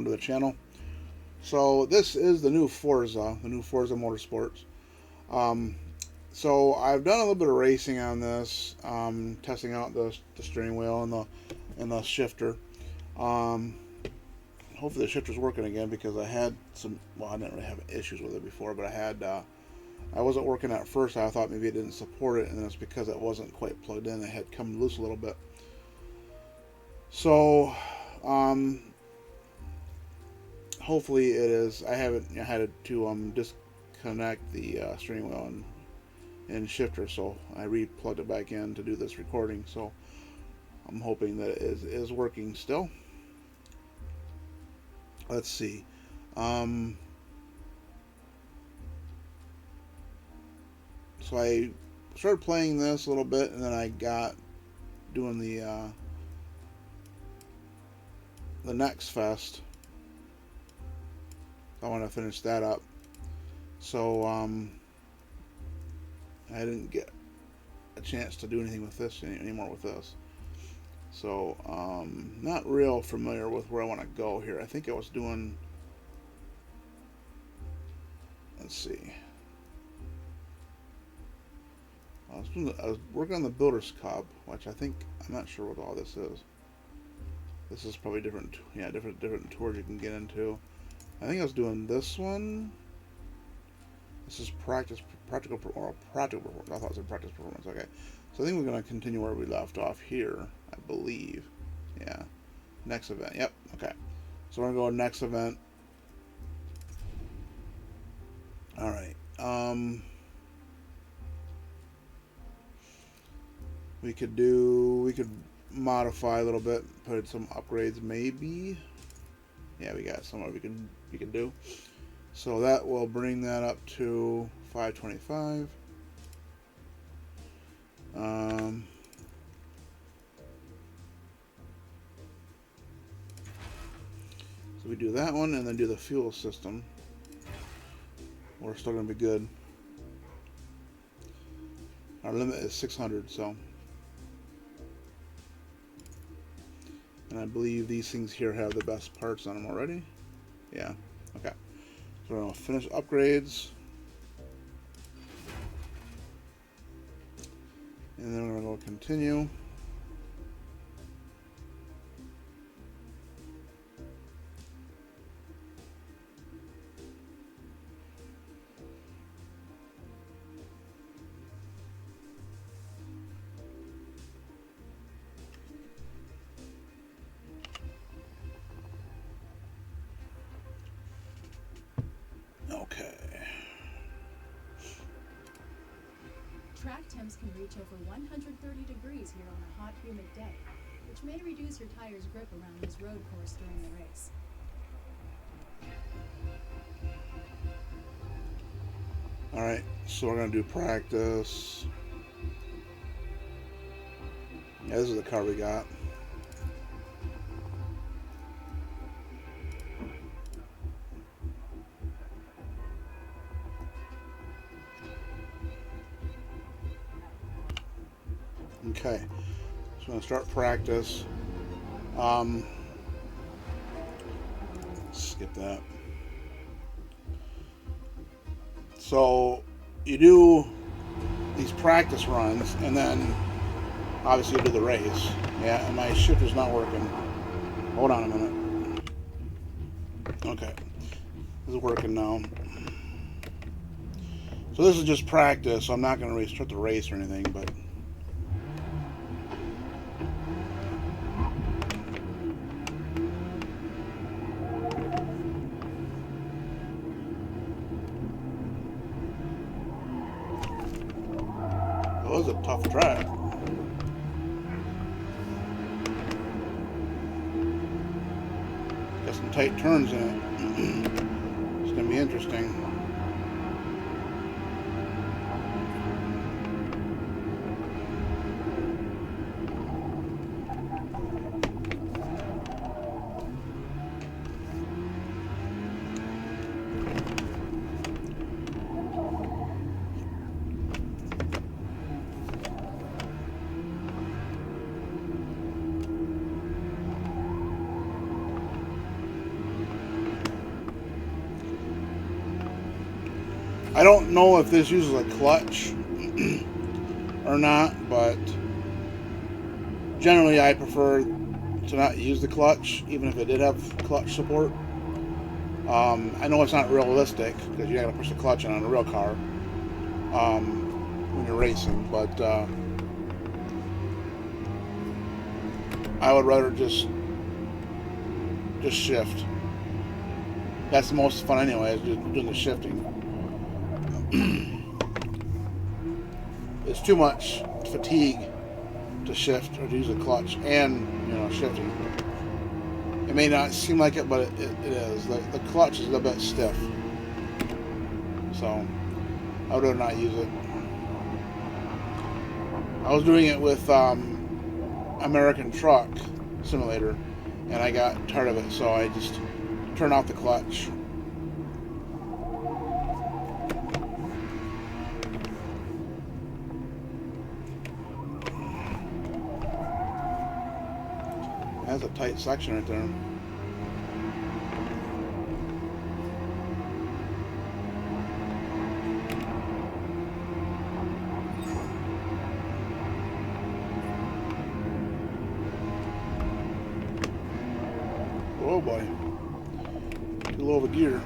to the channel. So this is the new Forza Motorsports. So I've done a little bit of racing on this, testing out the steering wheel and the shifter. Hopefully the shifter's working again, because I had some, well, I didn't really have issues with it before, but I wasn't working at first. I thought maybe it didn't support it, and it's because it wasn't quite plugged in. It had come loose a little bit. So, hopefully it is. I had to disconnect the steering wheel and shifter, so I re-plugged it back in to do this recording. So I'm hoping that it is working still. Let's see. So I started playing this a little bit, and then I got doing the Next Fest. I want to finish that up. So I didn't get a chance to do anything with this anymore with this. So not real familiar with where I want to go here. I think I was doing, let's see. I was working on the Builder's Cup, which I'm not sure what all this is. This is probably different tours you can get into. I think I was doing this one. This is practical performance. I thought it was practice performance. Okay, so I think we're going to continue where we left off here, I believe. Yeah, next event. Yep. Okay, so we're going to go to next event. All right. We could modify a little bit, put some upgrades maybe. Yeah, we got some we can do. So that will bring that up to 525. So we do that one, and then do the fuel system. We're still going to be good. Our limit is 600, so. And I believe these things here have the best parts on them already. Yeah, okay. So we're going to finish upgrades. And then we're going to go continue. Okay. Track temps can reach over 130 degrees here on a hot, humid day, which may reduce your tire's grip around this road course during the race. Alright, so we're going to do practice. Yeah, this is the car we got. Okay, so I'm going to start practice. Skip that. So you do these practice runs, and then obviously you do the race. Yeah, and my shifter's not working. Hold on a minute. Okay, this is working now. So this is just practice, so I'm not going to restart the race or anything, but it was a tough track. Got some tight turns in it. It's going to be interesting. I don't know if this uses a clutch or not, but generally I prefer to not use the clutch, even if it did have clutch support. I know it's not realistic because you got to push the clutch on a real car when you're racing, but I would rather just shift. That's the most fun anyway, is just doing the shifting. It's too much fatigue to shift or to use a clutch and shifting. It may not seem like it, but it is. The clutch is a little bit stiff, so I would rather not use it. I was doing it with American Truck Simulator, and I got tired of it, so I just turned off the clutch. That's a tight section right there. Oh boy. Too low of a gear.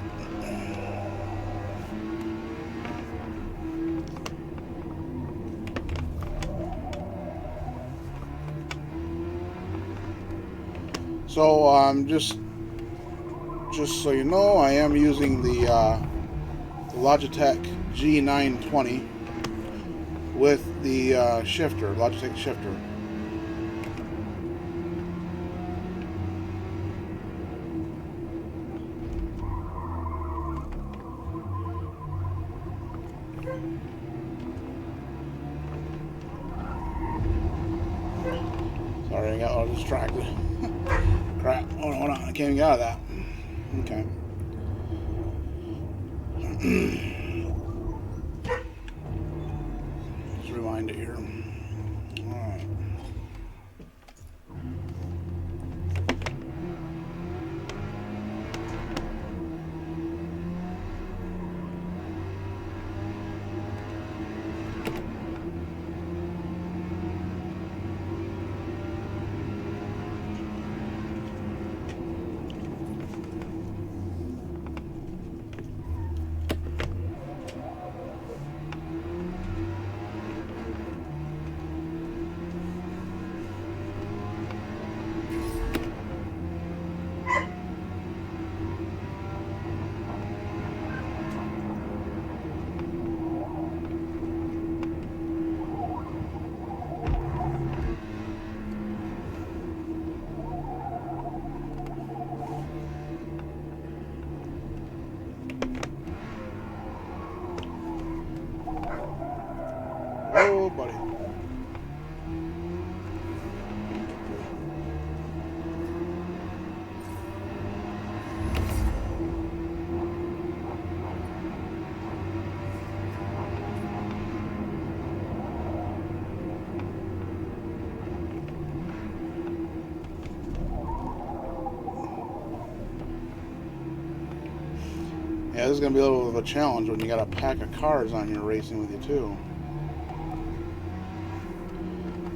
So just so you know, I am using the Logitech G920 with the shifter, Logitech shifter. Sorry, I got all distracted. Crap. Hold on, I can't even get out of that. Okay. Just rewind it here. Alright. Oh, buddy. Yeah, this is going to be a little bit of a challenge when you got a pack of cars on here racing with you, too.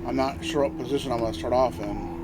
I'm not sure what position I'm going to start off in.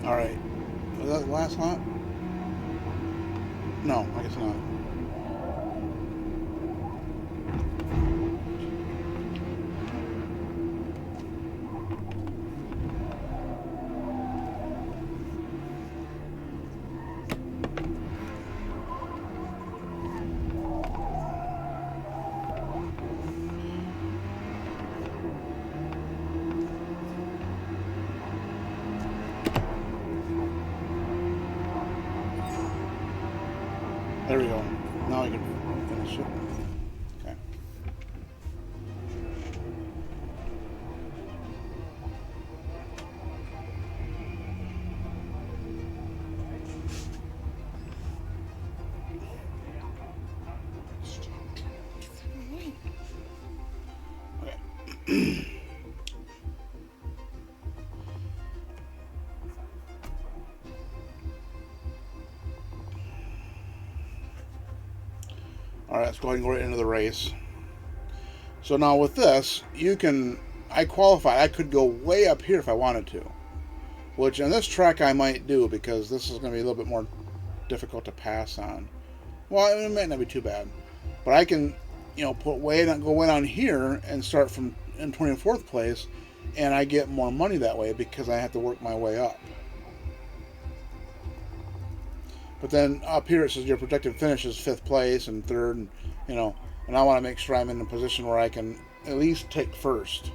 Alright. Was that the last lap? No, I guess not. There we go. Now I can finish it. Okay. Okay. All right, let's go ahead and go right into the race. So now with this, I qualify. I could go way up here if I wanted to, which on this track I might do because this is going to be a little bit more difficult to pass on. Well, it might not be too bad, but I can, go way down here and start from in 24th place, and I get more money that way because I have to work my way up. But then up here it says your projected finish is 5th place and 3rd, and I want to make sure I'm in a position where I can at least take 1st.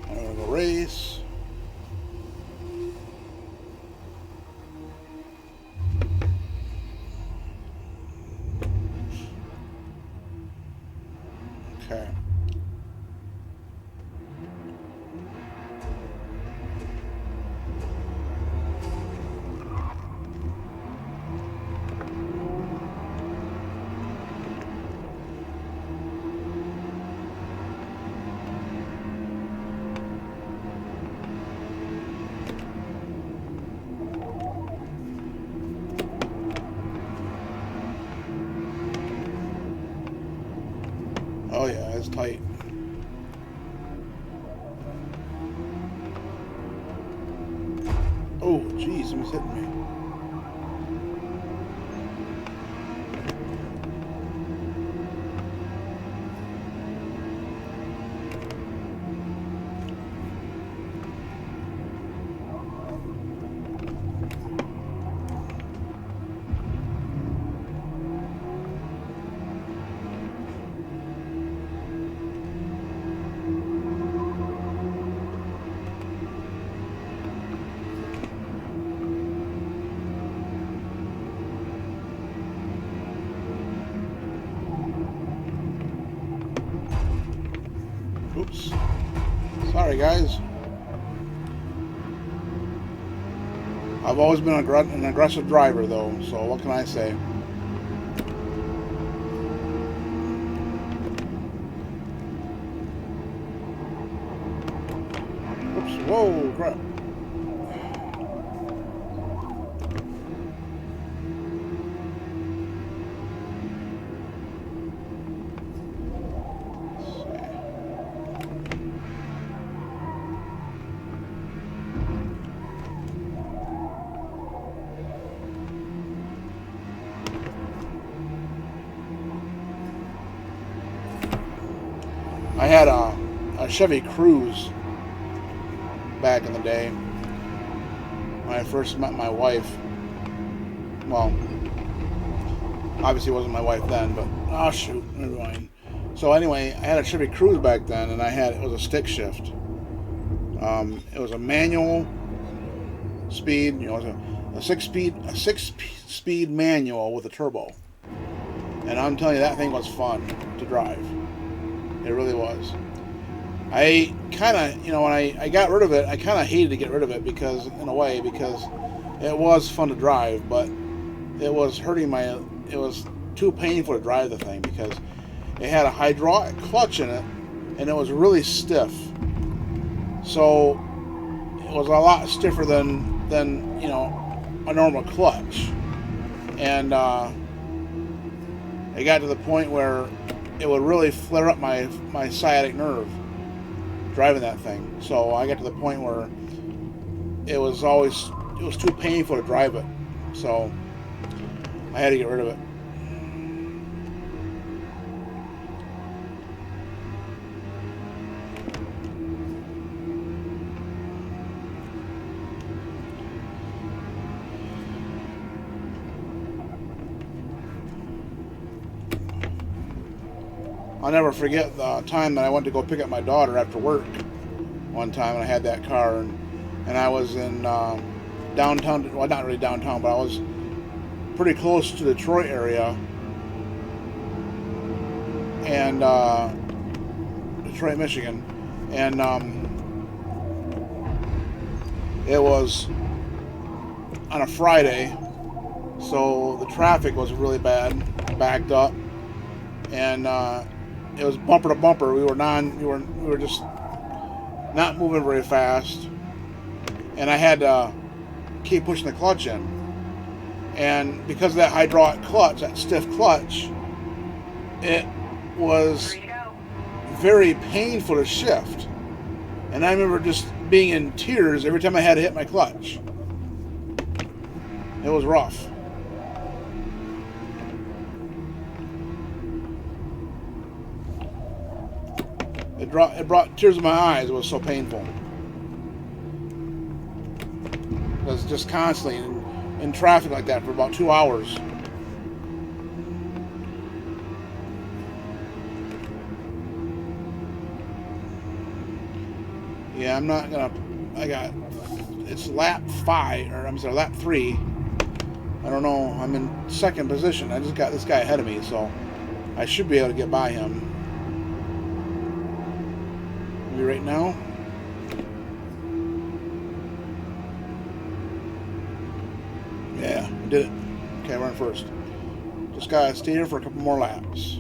I'm going to go race. Okay. Oh yeah, it's tight. Oh, geez, someone's hitting me. Oops. Sorry, guys. I've always been an aggressive driver, though, so what can I say? Oops. Whoa, crap. I had a Chevy Cruze back in the day when I first met my wife. Well, obviously it wasn't my wife then, but oh shoot, never mind. So anyway, I had a Chevy Cruze back then, and it was a stick shift. It was a manual speed, it was a six-speed manual with a turbo. And I'm telling you, that thing was fun to drive. It really was. I kind of, when I got rid of it, I kind of hated to get rid of it because it was fun to drive, but it was it was too painful to drive the thing because it had a hydraulic clutch in it and it was really stiff. So it was a lot stiffer than a normal clutch. And it got to the point where it would really flare up my sciatic nerve driving that thing. So I got to the point where it was too painful to drive it. So I had to get rid of it. I'll never forget the time that I went to go pick up my daughter after work one time, and I had that car, and I was in downtown. Well, not really downtown, but I was pretty close to the Detroit area, and Detroit, Michigan, and it was on a Friday, so the traffic was really bad, backed up, and it was bumper to bumper. We were just not moving very fast, and I had to keep pushing the clutch in. And because of that hydraulic clutch, that stiff clutch, it was very painful to shift. And I remember just being in tears every time I had to hit my clutch. It was rough. It brought tears to my eyes. It was so painful. It was just constantly in traffic like that for about 2 hours. Yeah, I'm not gonna. It's lap 5, or I'm sorry, lap 3. I don't know. I'm in second position. I just got this guy ahead of me, so I should be able to get by him. Maybe right now. Yeah, I did it. Okay, run first. Just gotta stay here for a couple more laps.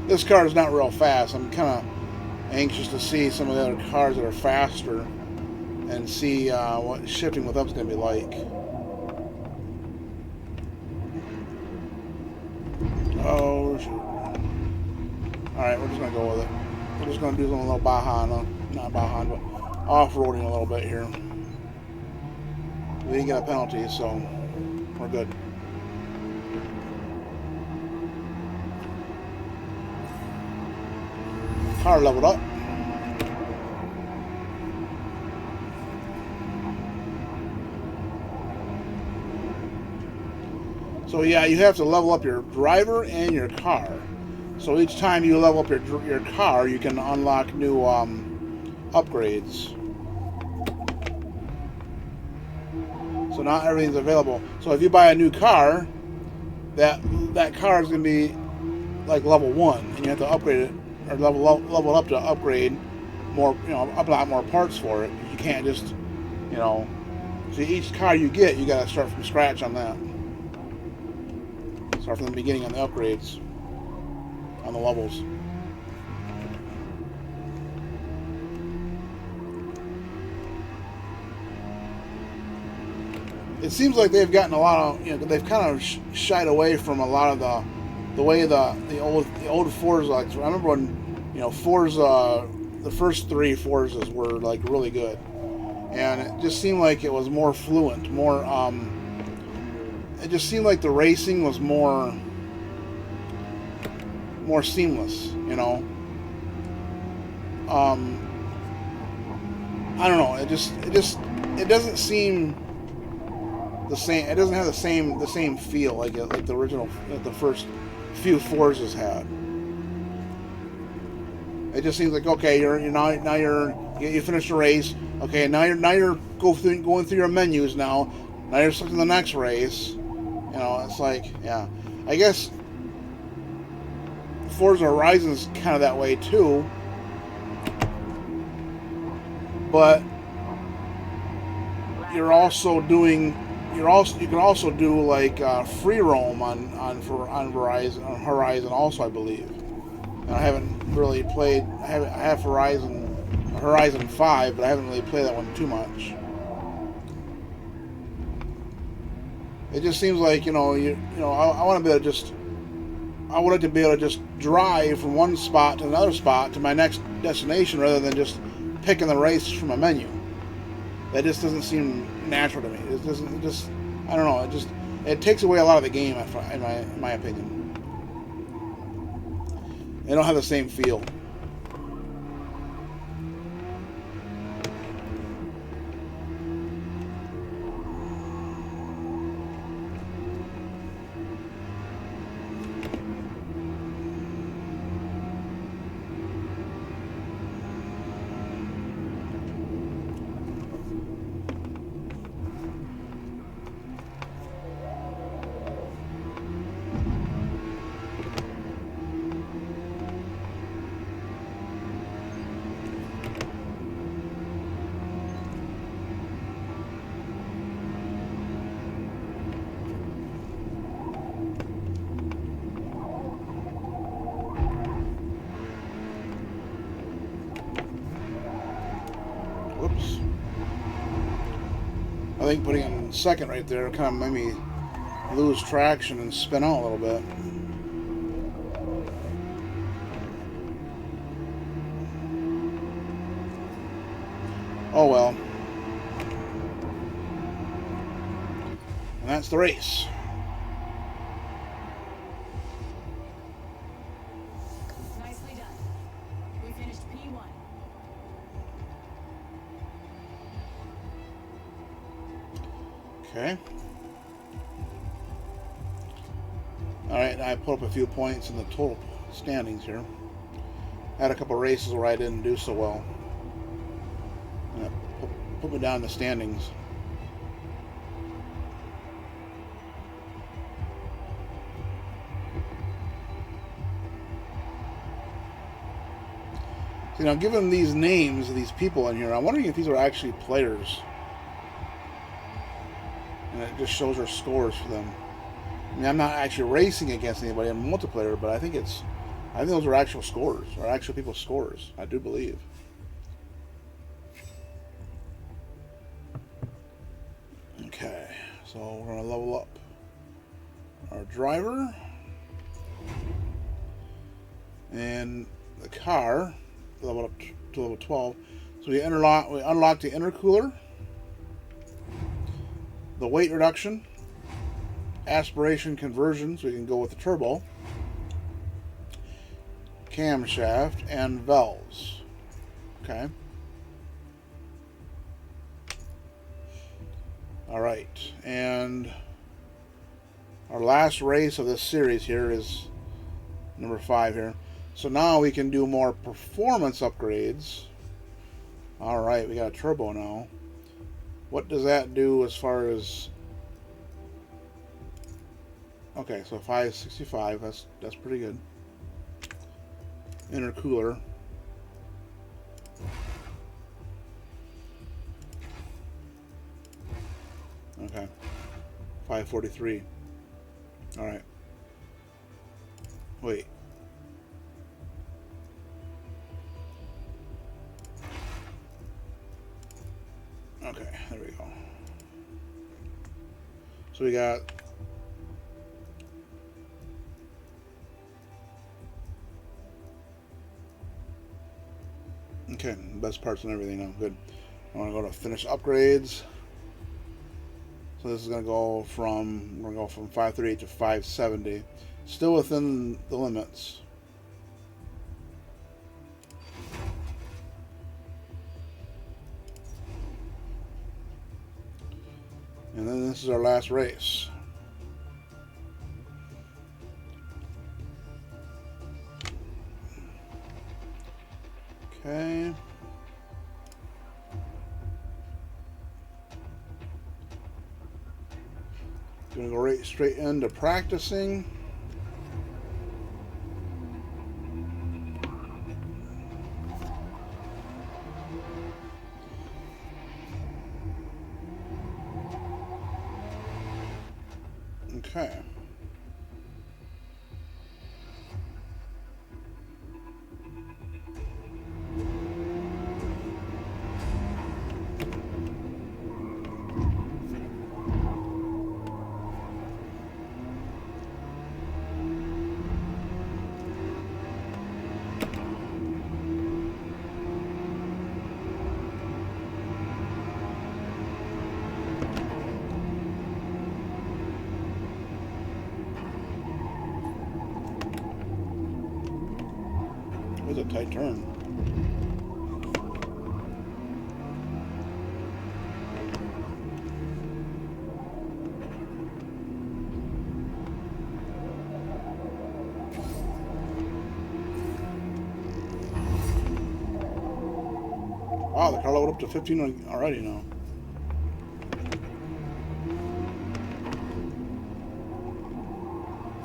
This car is not real fast. I'm kind of anxious to see some of the other cars that are faster and see what shifting with up's going to be like. Oh, shoot. Alright, we're just going to go with it. We're just going to do some little Baja, not Baja, but off-roading a little bit here. We didn't get a penalty, so we're good. Car leveled up. So yeah, you have to level up your driver and your car. So each time you level up your car, you can unlock new upgrades. So not everything's available. So if you buy a new car, that car is going to be like level 1, and you have to upgrade it or level up to upgrade more, a lot more parts for it. You can't just, so each car you get, you got to start from scratch on that. Start from the beginning on the upgrades, on the levels. It seems like they've gotten a lot of, they've kind of shied away from a lot of the way the old Forza. Like, I remember when, Forza, the first 3 Forzas were like really good, and it just seemed like it was more fluent, more. It just seemed like the racing was more seamless, I don't know. It doesn't seem the same. It doesn't have the same feel like the original, like the first few Forzas had. It just seems like, okay, you finished the race. Okay, now you're going through your menus now. Now you're stuck in the next race. It's like, yeah. I guess Forza Horizon's kind of that way too. But you can also do like free roam on Horizon also, I believe. And I haven't really played. I have Horizon 5, but I haven't really played that one too much. It just seems like I want to be able to just. I would like to be able to just drive from one spot to another spot to my next destination rather than just picking the race from a menu. That just doesn't seem natural to me. It doesn't. I don't know. It takes away a lot of the game, in my opinion. They don't have the same feel. think putting it in second right there kind of made me lose traction and spin out a little bit. Oh well. And that's the race. Nicely done. We finished P1. Okay. Alright, I put up a few points in the total standings here. Had a couple races where I didn't do so well. And that put me down in the standings. You know, given these names of these people in here, I'm wondering if these are actually players. And it just shows our scores for them. I mean, I'm not actually racing against anybody in multiplayer, but I think those are actual scores, or actual people's scores. I do believe. Okay, so we're gonna level up our driver and the car. Level up to level 12. So we unlock the intercooler, the weight reduction, aspiration conversion, so we can go with the turbo, camshaft, and valves. Okay. Alright, and our last race of this series here is number 5 here. So now we can do more performance upgrades. Alright, we got a turbo now. What does that do as far as... Okay, so 565, that's pretty good. Intercooler. Okay. 543. Alright. Wait. Okay, there we go. So we got okay, best parts and everything now. Good. I want to go to finish upgrades. So this is gonna go from 538 to 570. Still within the limits. And then this is our last race. Okay. Gonna go right straight into practicing. Okay. It was a tight turn. Wow, the car loaded up to 15 already now.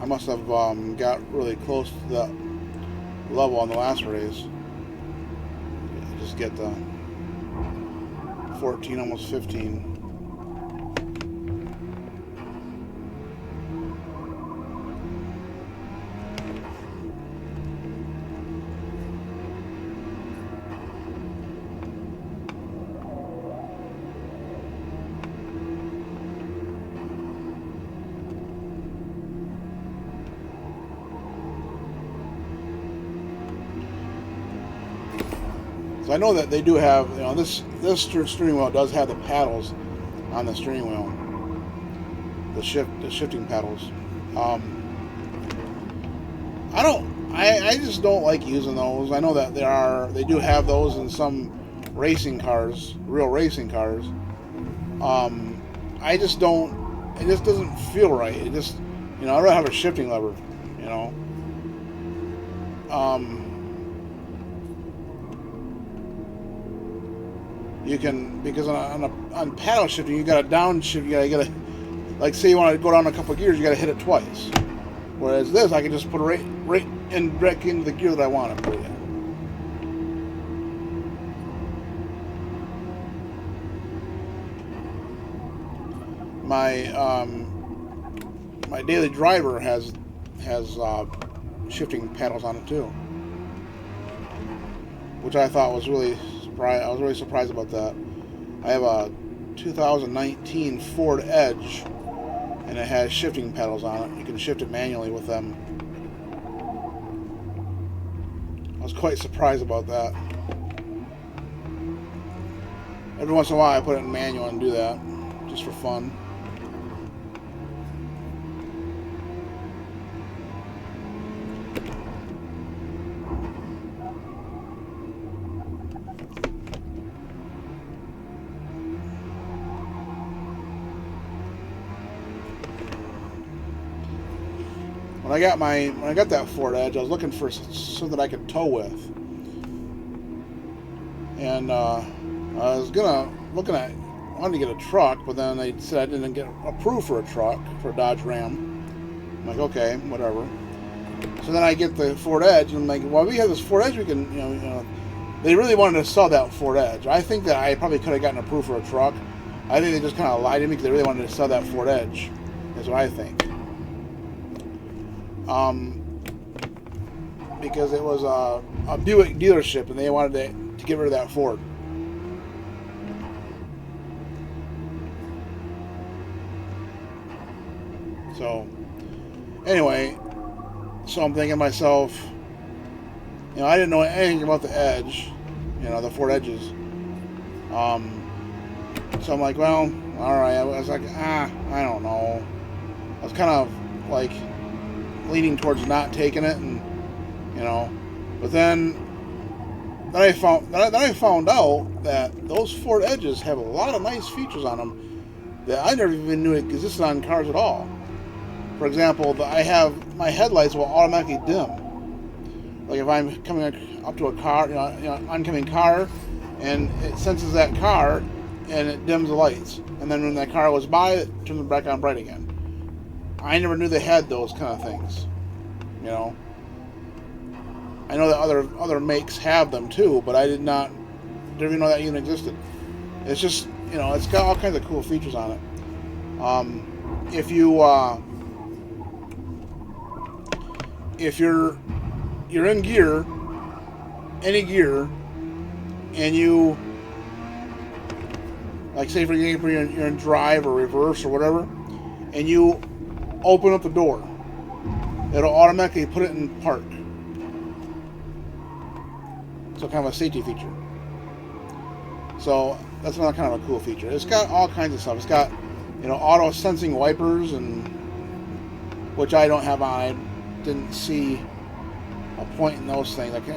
I must have got really close to that level on the last race. Just get the 14, almost 15. I know that they do have, you know, this steering wheel does have the paddles on the steering wheel, the shifting paddles. Um, I just don't like using those. I know that they do have those in some racing cars, real racing cars. I just don't. It just doesn't feel right. It just, you know, I'd rather have a shifting lever. You know. You can, because on paddle shifting you got to downshift. You got to, like, say you want to go down a couple of gears, you got to hit it twice. Whereas this, I can just put it right into the gear that I want to put it in. My daily driver has shifting paddles on it too, which I thought was really surprised. I was really surprised about that. I have a 2019 Ford Edge, and it has shifting paddles on it. You can shift it manually with them. I was quite surprised about that. Every once in a while I put it in manual and do that, just for fun. When I got that Ford Edge, I was looking for something I could tow with, and I was wanted to get a truck, but then they said I didn't get approved for a truck, for a Dodge Ram. I'm like, okay, whatever. So then I get the Ford Edge, and I'm like, well, we have this Ford Edge. We can, you know, they really wanted to sell that Ford Edge. I think that I probably could have gotten approved for a truck. I think they just kind of lied to me because they really wanted to sell that Ford Edge. That's what I think. Because it was a Buick dealership, and they wanted to get rid of that Ford. So, anyway, so I'm thinking to myself, you know, I didn't know anything about the Edge, you know, the Ford Edges. So I'm like, well, all right. I was like, I don't know. I was kind of like leaning towards not taking it, and you know, but then I found out that those Ford Edges have a lot of nice features on them that I never even knew existed on cars at all. For example, I have my headlights will automatically dim. Like if I'm coming up to a car, you know, oncoming car, and it senses that car, and it dims the lights. And then when that car goes by, it turns them back on bright again. I never knew they had those kind of things. You know, I know that other makes have them too, but I didn't even know that even existed. It's just, you know, it's got all kinds of cool features on it. If you're in gear, any gear, and you, like, say for example you're in drive or reverse or whatever, and you open up the door, it'll automatically put it in park. So kind of a safety feature. So that's another kind of a cool feature. It's got all kinds of stuff. It's got, you know, auto sensing wipers, and which I don't have on. I didn't see a point in those things. It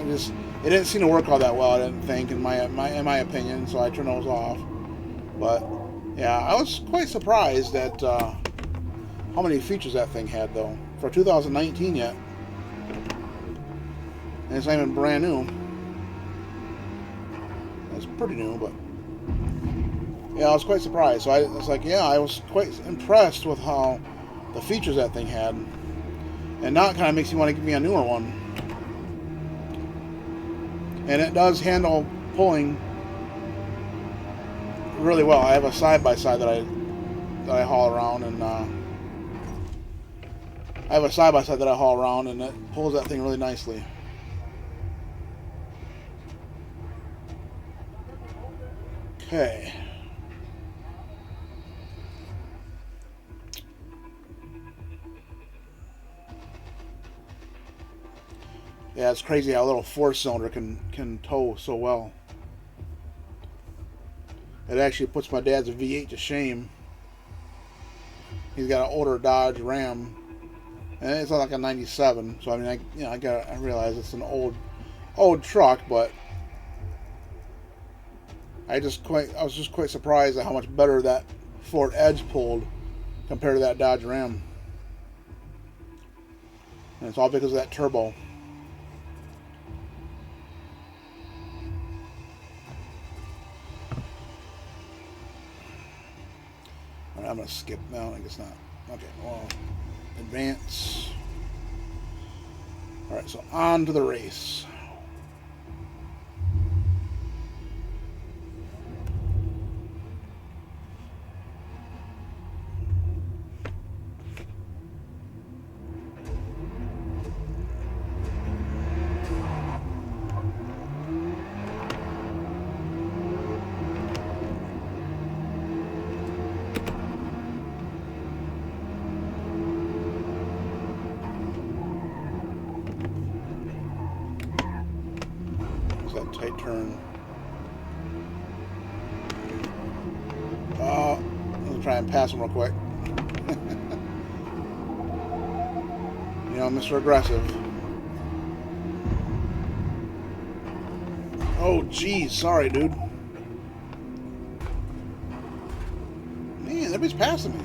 didn't seem to work all that well. I didn't think, in my opinion. So I turned those off. But yeah, I was quite surprised at how many features that thing had, though, for 2019 yet. And it's not even brand new. It's pretty new, but yeah, I was quite surprised. So I was like, yeah, I was quite impressed with how the features that thing had. And now it kind of makes me want to give me a newer one. And it does handle pulling really well. I have a side-by-side that I haul around, and it pulls that thing really nicely. Okay. Yeah, it's crazy how a little four-cylinder can tow so well. It actually puts my dad's V8 to shame. He's got an older Dodge Ram, and it's not like a '97. So I mean, I realize it's an old truck, but I was just quite surprised at how much better that Ford Edge pulled compared to that Dodge Ram. And it's all because of that turbo. Alright, I'm going to skip now. I guess not. Okay, well, advance. Alright, so on to the race. That tight turn. I'm gonna try and pass him real quick. You know, Mr. Aggressive. Oh, geez, sorry, dude. Man, everybody's passing me.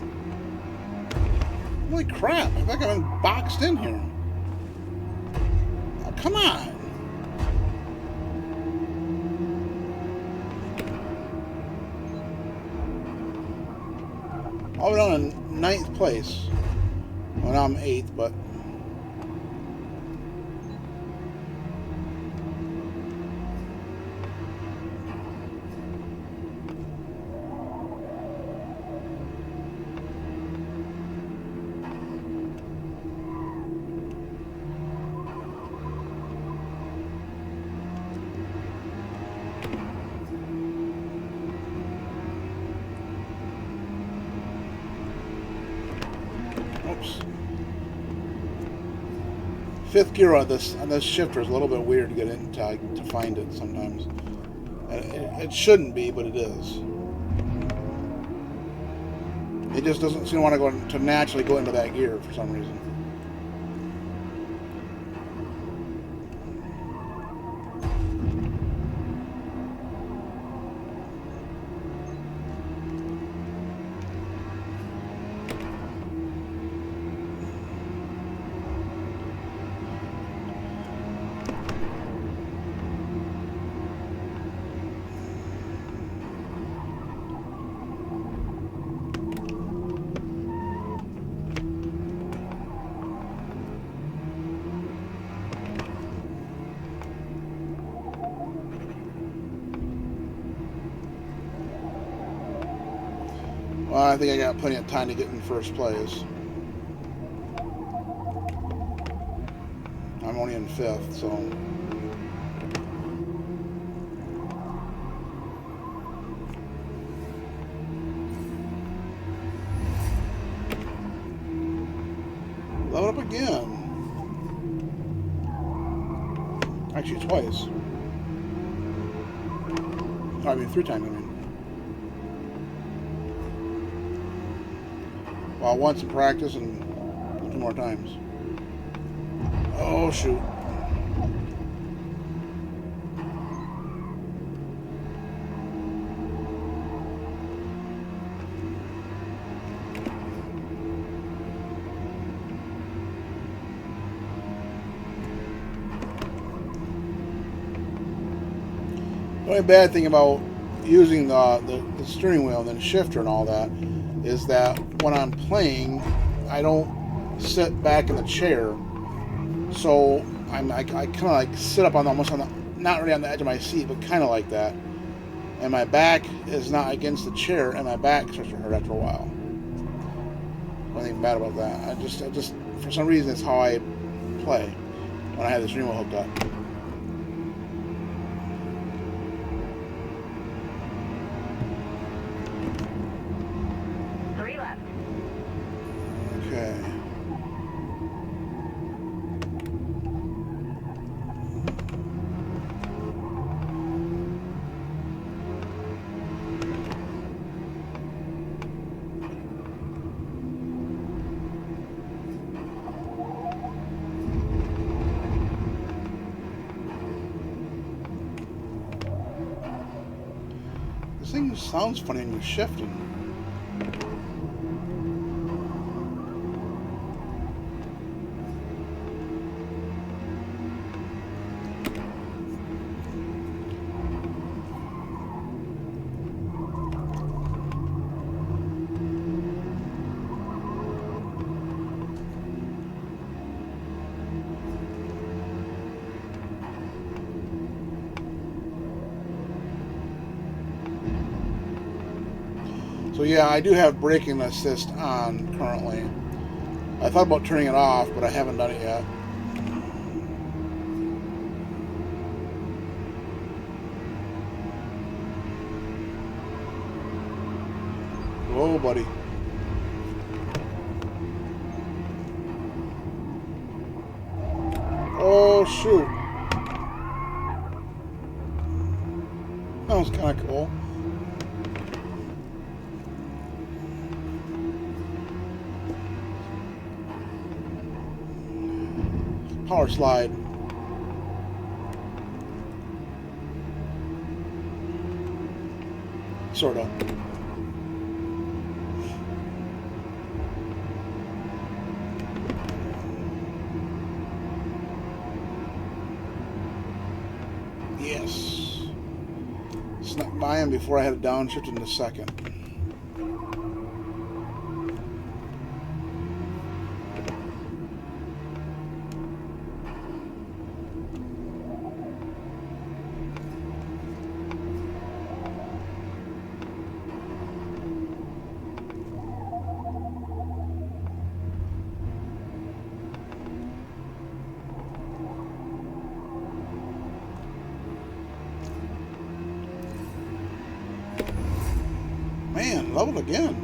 Holy crap! I think I'm boxed in here. Oh, come on. I was on in 9th place. Well, now I'm 8th, but... Oops. 5th gear on this shifter is a little bit weird to get into to find it sometimes. It shouldn't be, but it is. It just doesn't seem to want to naturally go into that gear for some reason. Well, I think I got plenty of time to get in first place. I'm only in 5th, so... Level up again. Actually, twice. I mean, 3 times, I mean. Well, once in practice and 2 more times. Oh, shoot. The only bad thing about using the steering wheel and then shifter and all that is that when I'm playing, I don't sit back in the chair, so I kind of like sit up on almost on the, not really on the edge of my seat, but kind of like that, and my back is not against the chair, and my back starts to hurt after a while. Nothing bad about that. I just for some reason it's how I play when I have the steering wheel hooked up. Okay. sounds funny when you're shifting. So yeah, I do have braking assist on currently. I thought about turning it off, but I haven't done it yet. Whoa, buddy. Oh, shoot. That was kind of cool. Power slide. Sort of. Yes. Snuck by him before I had a downshift in the second. Man, leveled again.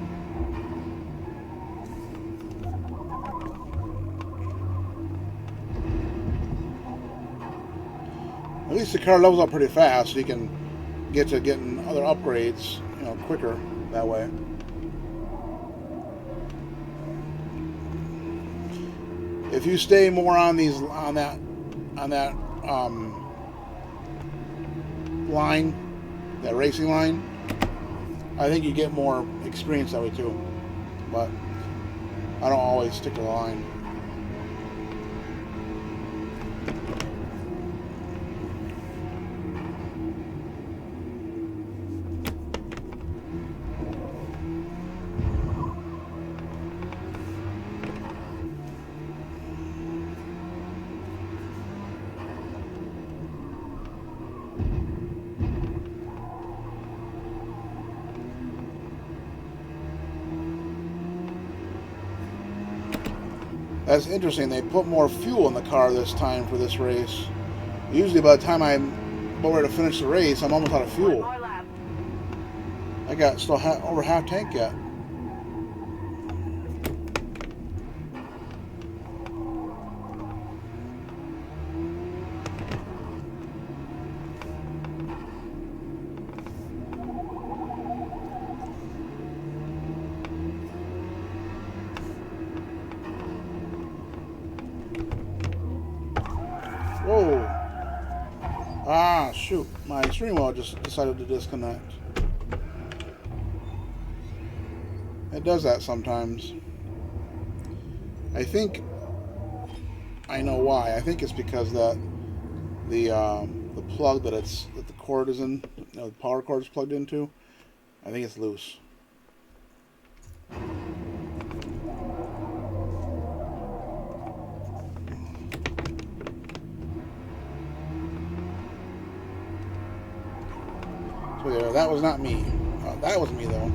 At least the car levels up pretty fast, so you can get to getting other upgrades, you know, quicker that way. If you stay more on these on that line, that racing line, I think you get more experience that way too. But I don't always stick to the line. That's interesting. They put more fuel in the car this time for this race. Usually by the time I'm about ready to finish the race, I'm almost out of fuel. I got still over half tank yet. Whoa. Ah, shoot. My steering wheel just decided to disconnect. It does that sometimes. I think I know why. I think it's because that the plug that the cord is in, you know, the power cord is plugged into, I think it's loose. So yeah, that was not me. That was me though.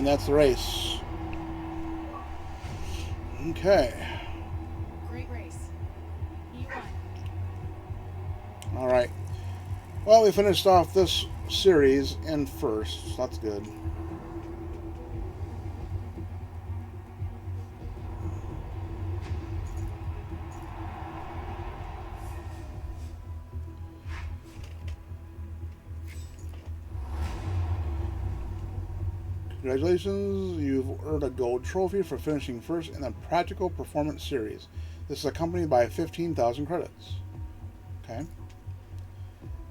and that's the race. Okay. Great race. You won. Alright. Well, we finished off this series in first, so that's good. Congratulations, you've earned a gold trophy for finishing first in the Practical Performance Series. This is accompanied by 15,000 credits. Okay.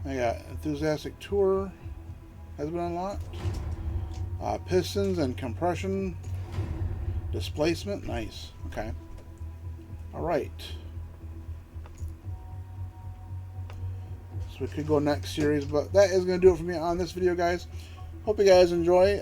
I got Enthusiastic Tour has been unlocked. Pistons and compression. Displacement, nice. Okay. Alright. So we could go next series, but that is going to do it for me on this video, guys. Hope you guys enjoy.